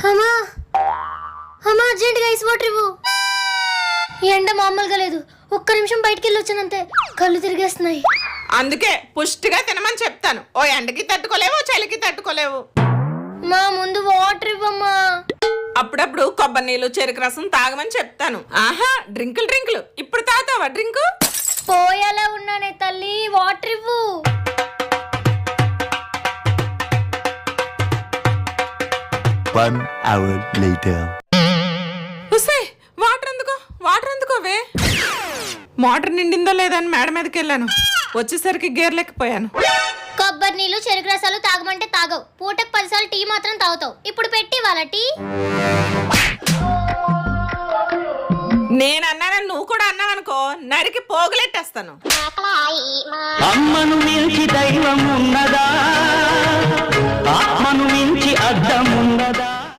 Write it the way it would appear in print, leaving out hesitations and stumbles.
అమ్మా అమ్మా అర్జెంట్గా ఐస్ వాటర్ ఇవ్వు. ఈ ఎండ మామూలుగా లేదు. ఒక్క నిమిషం బయటికి వెళ్ళి వచ్చానంతే కళ్ళు తిరిగేస్తున్నాయి. అందుకే పుష్టిగా తినమని చెప్తాను. ఓ ఎండకి తట్టుకోలేవు, చలికి తట్టుకోలేవు. మా ముందు వాటర్ ఇవ్వమ్మా. అప్పుడప్పుడు కొబ్బరి నీళ్ళు, చెరుకు రసం తాగమని చెప్తాను. ఆహా, డ్రింకులు ఇప్పుడు తాగుతావా డ్రింకు? పోయేలా ఉన్నానే తల్లి, వాటర్ ఇవ్వు. One hour later. వాటర్ ఎందుకోవే? మోటార్ నిండిందో లేదని మేడ మీదకి వెళ్ళాను. వచ్చేసరికి గేర్లెక్కిపోయాను. కొబ్బరి నీళ్ళు, చెరుకు రసాలు తాగమంటే తాగవు. పూటకు 10 సార్లు టీ మాత్రం తాగుతావు. ఇప్పుడు పెట్టి వాళ్ళ టీ. నేనన్నానని నువ్వు కూడా అన్నావనుకో, నరికి పోగులెట్టేస్తాను. అమ్మను మించి దైవం ఉన్నదా? ఆత్మను మించి అర్థం ఉన్నదా?